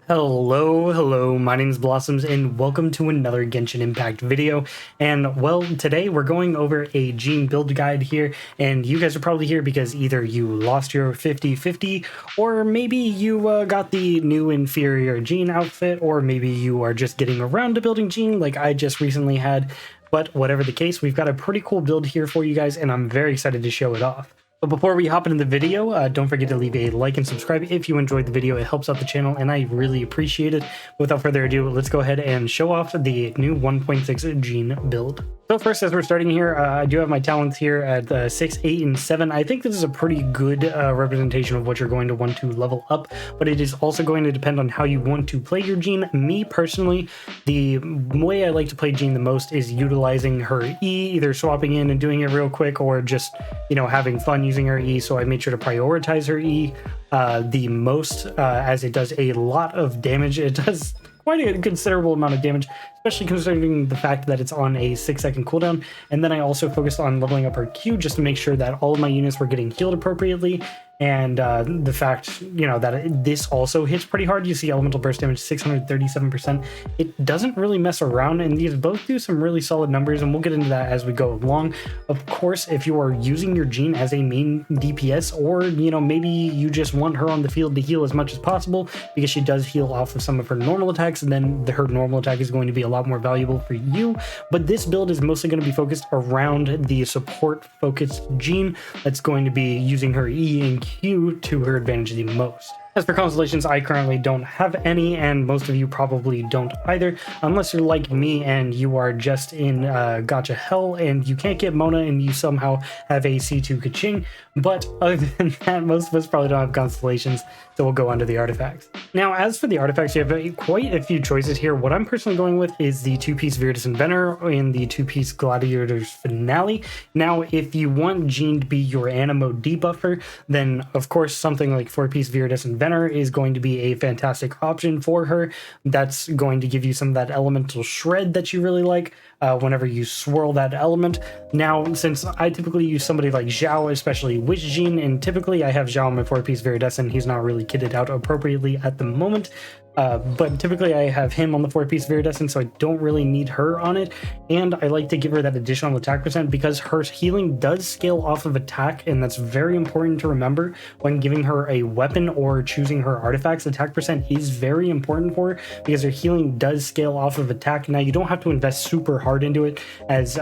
Hello, my name is Blossoms and welcome to another Genshin Impact video. And well, today we're going over a Jean build guide here, and you guys are probably here because either you lost your 50-50 or maybe you got the new inferior Jean outfit, or maybe you are just getting around to building Jean like I just recently had. But whatever the case, we've got a pretty cool build here for you guys and I'm very excited to show it off. But before we hop into the video, don't forget to leave a like and subscribe if you enjoyed the video. It helps out the channel and I really appreciate it. Without further ado, let's go ahead and show off the new 1.6 Jean build. So first, as we're starting here, I do have my talents here at 6, 8, and 7. I think this is a pretty good representation of what you're going to want to level up, but it is also going to depend on how you want to play your Jean. Me personally, the way I like to play Jean the most is utilizing her E, either swapping in and doing it real quick or just, you know, having fun using her E. So I made sure to prioritize her E the most, as it does a lot of damage. It does quite a considerable amount of damage, especially considering the fact that it's on a 6-second cooldown. And then I also focused on leveling up her Q just to make sure that all of my units were getting healed appropriately. And the fact, you know, that this also hits pretty hard. You see elemental burst damage 637%. It doesn't really mess around, and these both do some really solid numbers, and we'll get into that as we go along. Of course, if you are using your Jean as a main DPS, or, you know, maybe you just want her on the field to heal as much as possible because she does heal off of some of her normal attacks, and then her normal attack is going to be a lot more valuable for you. But this build is mostly going to be focused around the support focused Jean that's going to be using her E and Q to her advantage the most. As for Constellations, I currently don't have any, and most of you probably don't either, unless you're like me and you are just in Gacha Hell and you can't get Mona and you somehow have a C2 Kaching. But other than that, most of us probably don't have Constellations, so we'll go on to the artifacts. Now, as for the artifacts, you have quite a few choices here. What I'm personally going with is the 2-piece Viridis Inventor and the 2-piece Gladiator's Finale. Now, if you want Jean to be your Animo debuffer, then of course something like 4-piece Viridis Inventor is going to be a fantastic option for her. That's going to give you some of that elemental shred that you really like whenever you swirl that element. Now, since I typically use somebody like Zhao, especially Witch Jean, and typically I have Zhao on my 4-piece Viridescent, he's not really kitted out appropriately at the moment. But typically I have him on the 4-piece Viridescent, so I don't really need her on it. And I like to give her that additional attack percent because her healing does scale off of attack, and that's very important to remember when giving her a weapon or choosing her artifacts. Attack percent is very important for her because her healing does scale off of attack. Now, you don't have to invest super hard into it, as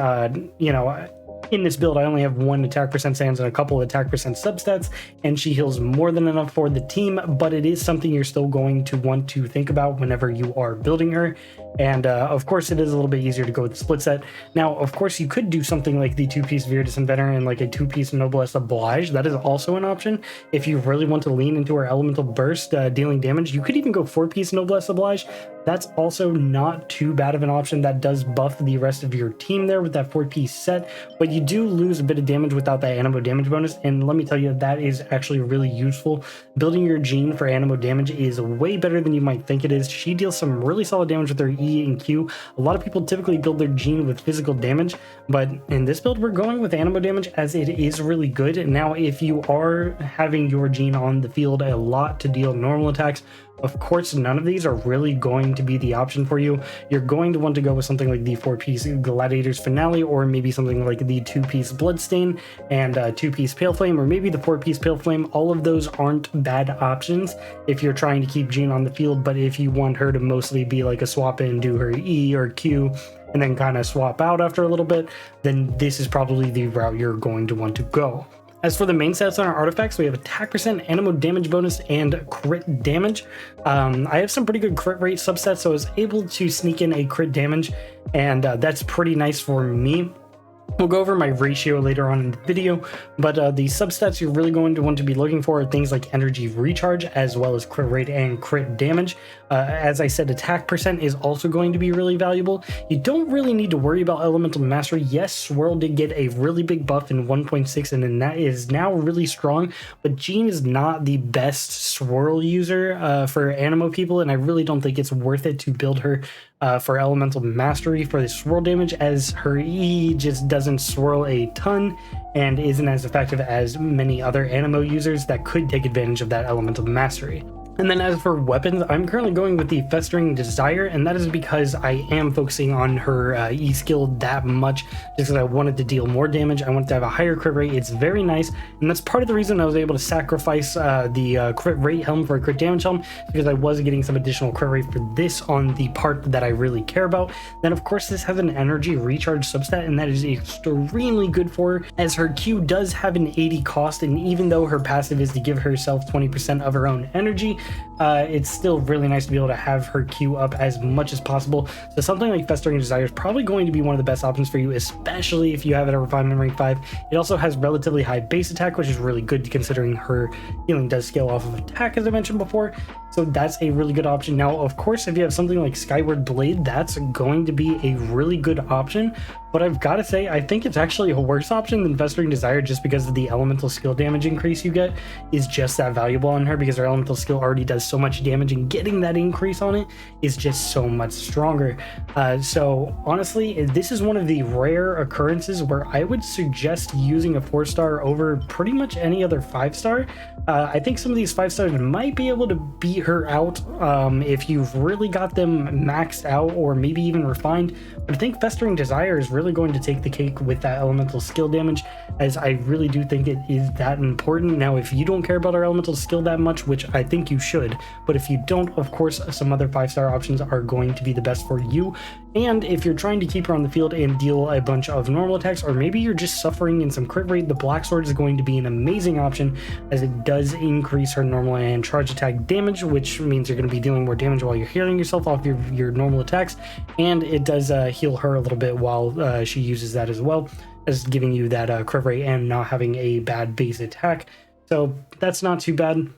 you know, in this build, I only have 1 attack percent sands and a couple of attack percent substats, and she heals more than enough for the team, but it is something you're still going to want to think about whenever you are building her. And of course, it is a little bit easier to go with the split set. Now, of course, you could do something like the 2-piece Viridis Inventor and like a 2-piece Noblesse Oblige. That is also an option. If you really want to lean into her elemental burst dealing damage, you could even go 4-piece Noblesse Oblige. That's also not too bad of an option. That does buff the rest of your team there with that 4-piece set, but you do lose a bit of damage without that Animo damage bonus. And let me tell you, that is actually really useful. Building your Jean for Animo damage is way better than you might think it is. She deals some really solid damage with her E and Q. A lot of people typically build their Jean with physical damage, but in this build we're going with Animo damage as it is really good. Now, if you are having your Jean on the field a lot to deal normal attacks, of course, none of these are really going to be the option for you. You're going to want to go with something like the 4-piece Gladiator's Finale, or maybe something like the 2-piece Bloodstain and 2-piece Pale Flame, or maybe the 4-piece Pale Flame. All of those aren't bad options if you're trying to keep Jean on the field, but if you want her to mostly be like a swap in, do her E or Q, and then kind of swap out after a little bit, then this is probably the route you're going to want to go. As for the main stats on our artifacts, we have attack percent, Animo damage bonus, and crit damage. I have some pretty good crit rate substats, so I was able to sneak in a crit damage, and that's pretty nice for me. We'll go over my ratio later on in the video, but the substats you're really going to want to be looking for are things like energy recharge, as well as crit rate and crit damage. As I said, attack percent is also going to be really valuable. You don't really need to worry about elemental mastery. Yes, Swirl did get a really big buff in 1.6, and that is now really strong, but Jean is not the best Swirl user for Animo people, and I really don't think it's worth it to build her for elemental mastery for the swirl damage, as her E just doesn't swirl a ton and isn't as effective as many other Animo users that could take advantage of that elemental mastery. And then as for weapons, I'm currently going with the Festering Desire, and that is because I am focusing on her E skill that much, just because I wanted to deal more damage. I wanted to have a higher crit rate. It's very nice, and that's part of the reason I was able to sacrifice the crit rate helm for a crit damage helm, because I was getting some additional crit rate for this on the part that I really care about. Then of course this has an energy recharge substat, and that is extremely good for her, as her Q does have an 80 cost, and even though her passive is to give herself 20% of her own energy, it's still really nice to be able to have her Q up as much as possible. So something like Festering Desire is probably going to be one of the best options for you, especially if you have it at Refinement Rank 5. It also has relatively high base attack, which is really good considering her healing does scale off of attack, as I mentioned before. So that's a really good option. Now, of course, if you have something like Skyward Blade, that's going to be a really good option. But I've got to say, I think it's actually a worse option than Festering Desire, just because of the elemental skill damage increase you get is just that valuable on her, because her elemental skill already does so much damage, and getting that increase on it is just so much stronger. So honestly, this is one of the rare occurrences where I would suggest using a 4-star over pretty much any other 5-star. I think some of these 5-stars might be able to beat her out if you've really got them maxed out or maybe even refined. But I think Festering Desire is really going to take the cake with that elemental skill damage, as I really do think it is that important. Now, if you don't care about our elemental skill that much, which I think you should, but if you don't, of course, some other 5-star options are going to be the best for you. And if you're trying to keep her on the field and deal a bunch of normal attacks, or maybe you're just suffering in some crit rate, the Black Sword is going to be an amazing option, as it does increase her normal and charge attack damage, which means you're going to be dealing more damage while you're healing yourself off your normal attacks, and it does heal her a little bit while she uses that as well, as giving you that crit rate and not having a bad base attack. So that's not too bad.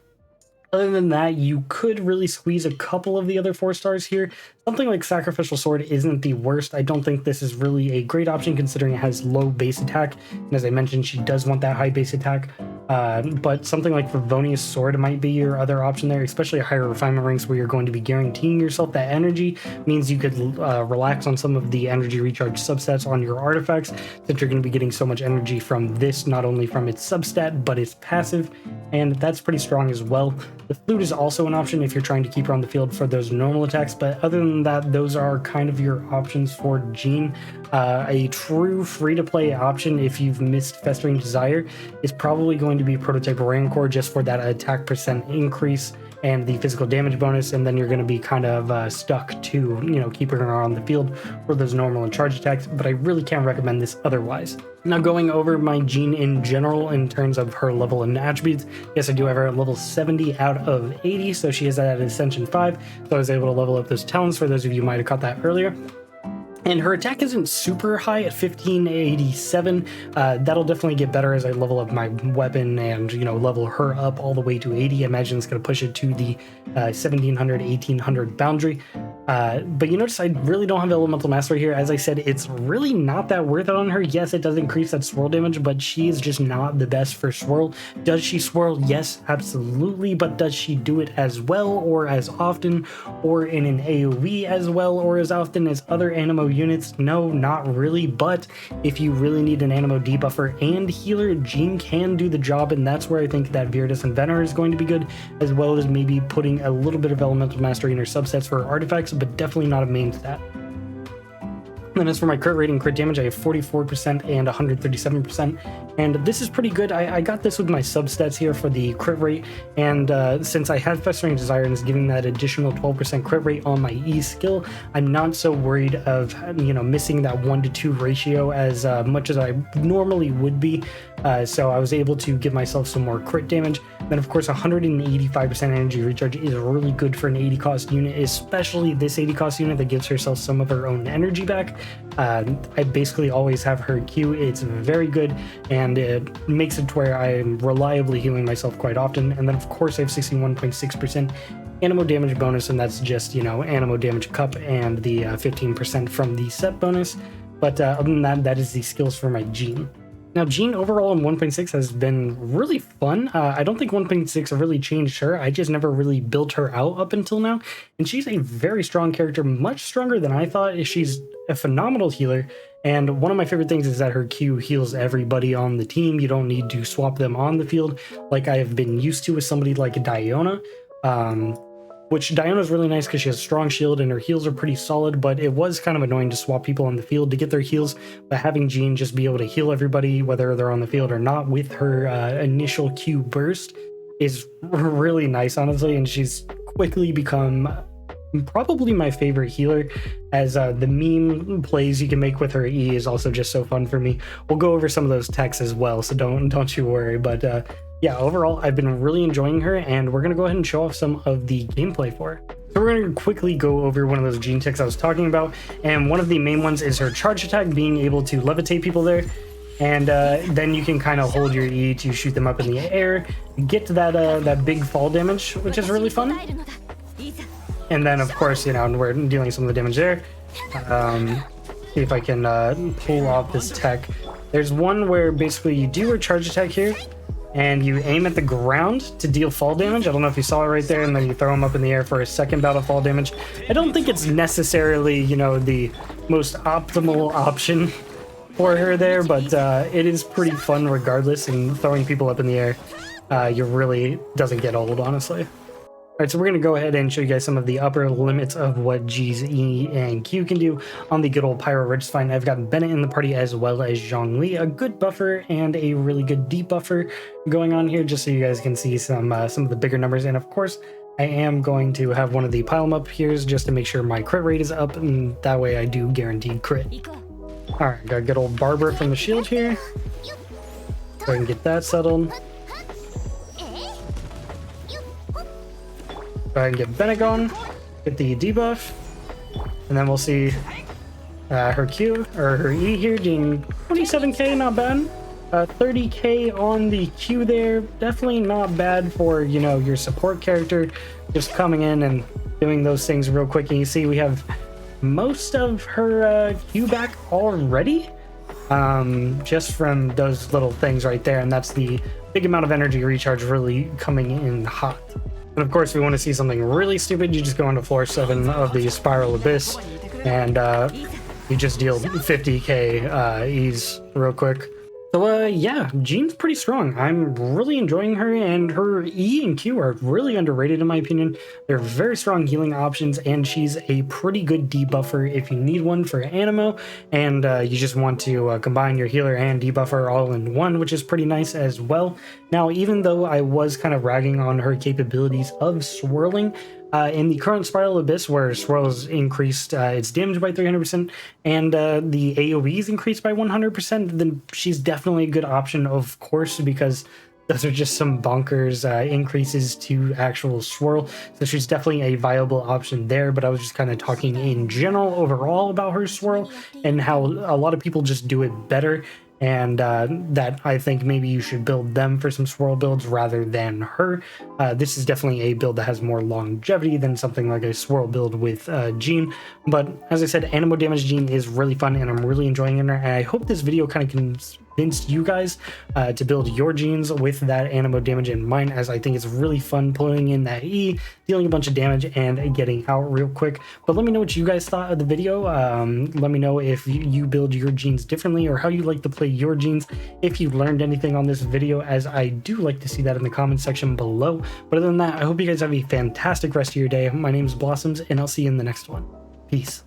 Other than that, you could really squeeze a couple of the other 4-stars here. Something like Sacrificial Sword isn't the worst. I don't think this is really a great option considering it has low base attack. And as I mentioned, she does want that high base attack. But something like Favonius Sword might be your other option there, especially at higher refinement ranks where you're going to be guaranteeing yourself that energy. Means you could relax on some of the energy recharge substats on your artifacts, since you're going to be getting so much energy from this, not only from its substat, but its passive. And that's pretty strong as well. The Flute is also an option if you're trying to keep her on the field for those normal attacks, but other than that, those are kind of your options for Jean. A true free-to-play option if you've missed Festering Desire is probably going to be Prototype Rancor, just for that attack percent increase and the physical damage bonus, and then you're going to be kind of stuck to, you know, keeping her on the field for those normal and charge attacks, but I really can't recommend this otherwise. Now, going over my Jean in general in terms of her level and attributes, yes, I do have her at level 70 out of 80, so she is at Ascension 5, so I was able to level up those talents for those of you who might have caught that earlier. And her attack isn't super high at 1587. That'll definitely get better as I level up my weapon and, you know, level her up all the way to 80. I imagine it's going to push it to the 1700, 1800 boundary. But you notice I really don't have Elemental Mastery here. As I said, it's really not that worth it on her. Yes, it does increase that swirl damage, but she is just not the best for swirl. Does she swirl? Yes, absolutely. But does she do it as well or as often or in an AoE as well or as often as other Animo units? No, not really. But if you really need an Animo debuffer and healer, Jean can do the job, and that's where I think that Viridis Inventor is going to be good, as well as maybe putting a little bit of Elemental Mastery in her subsets for her artifacts, but definitely not a main stat. And then as for my crit rate and crit damage, I have 44% and 137%, and this is pretty good. I got this with my substats here for the crit rate, and since I had Festering Desire and is giving that additional 12% crit rate on my E skill, I'm not so worried of, you know, missing that 1-to-2 ratio as much as I normally would be. So I was able to give myself some more crit damage. Then of course 185% energy recharge is really good for an 80 cost unit, especially this 80 cost unit that gives herself some of her own energy back. I basically always have her Q. It's very good, and it makes it to where I am reliably healing myself quite often. And then of course I have 61.6% Animo damage bonus, and that's just, you know, Animo damage cup and the 15% from the set bonus. But other than that, that is the skills for my Jean. Now, Jean overall in 1.6 has been really fun. I don't think 1.6 really changed her. I just never really built her out up until now. And she's a very strong character, much stronger than I thought. She's a phenomenal healer. And one of my favorite things is that her Q heals everybody on the team. You don't need to swap them on the field like I have been used to with somebody like Diona. which Diona's really nice because she has a strong shield and her heals are pretty solid, but it was kind of annoying to swap people on the field to get their heals, but having Jean just be able to heal everybody, whether they're on the field or not, with her initial Q burst is really nice, honestly, and she's quickly become probably my favorite healer, as the meme plays you can make with her E is also just so fun for me. We'll go over some of those techs as well, so don't you worry, but yeah, overall, I've been really enjoying her, and we're going to go ahead and show off some of the gameplay for her. So we're going to quickly go over one of those Jean techs I was talking about, and one of the main ones is her charge attack, being able to levitate people there, and then you can kind of hold your E to shoot them up in the air, get that that big fall damage, which is really fun. And then, of course, you know, we're dealing some of the damage there. See if I can pull off this tech. There's one where basically you do a charge attack here, and you aim at the ground to deal fall damage. I don't know if you saw it right there, and then you throw them up in the air for a second bout of fall damage. I don't think it's necessarily, you know, the most optimal option for her there, but it is pretty fun regardless, and throwing people up in the air, you really doesn't get old, honestly. All right, so we're going to go ahead and show you guys some of the upper limits of what G's E and Q can do on the good old Pyro Rich spine. I've got Bennett in the party as well as Zhongli, a good buffer and a really good debuffer going on here, just so you guys can see some of the bigger numbers. And of course, I am going to have one of the pile 'em up here just to make sure my crit rate is up, and that way I do guaranteed crit. All right, got good old Barber from the shield here. Go ahead and get that settled. Go ahead and get Bennett going, get the debuff, and then we'll see her Q, or her E here, doing 27k, not bad. 30k on the Q there, definitely not bad for, you know, your support character, just coming in and doing those things real quick. And you see we have most of her Q back already, just from those little things right there, and that's the big amount of energy recharge really coming in hot. And of course, if we want to see something really stupid, you just go into floor 7 of the Spiral Abyss, and you just deal 50k ease real quick. So yeah, Jean's pretty strong. I'm really enjoying her, and her E and Q are really underrated in my opinion. They're very strong healing options, and she's a pretty good debuffer if you need one for Animo, and you just want to combine your healer and debuffer all in one, which is pretty nice as well. Now, even though I was kind of ragging on her capabilities of swirling, in the current Spiral Abyss, where Swirl's increased its damage by 300% and the AoE's increased by 100%, then she's definitely a good option, of course, because those are just some bonkers increases to actual Swirl. So she's definitely a viable option there, but I was just kind of talking in general overall about her Swirl and how a lot of people just do it better, and that I think maybe you should build them for some Swirl builds rather than her. This is definitely a build that has more longevity than something like a Swirl build with Jean, but as I said, Animo Damage Jean is really fun, and I'm really enjoying her, and I hope this video kind of convinced you guys to build your Jeans with that Animo damage in mind, as I think it's really fun pulling in that E, dealing a bunch of damage, and getting out real quick. But let me know what you guys thought of the video. Let me know if you build your Jeans differently, or how you like to play your Jeans, if you learned anything on this video, as I do like to see that in the comment section below. But other than that, I hope you guys have a fantastic rest of your day. My name is Blossoms, and I'll see you in the next one. Peace.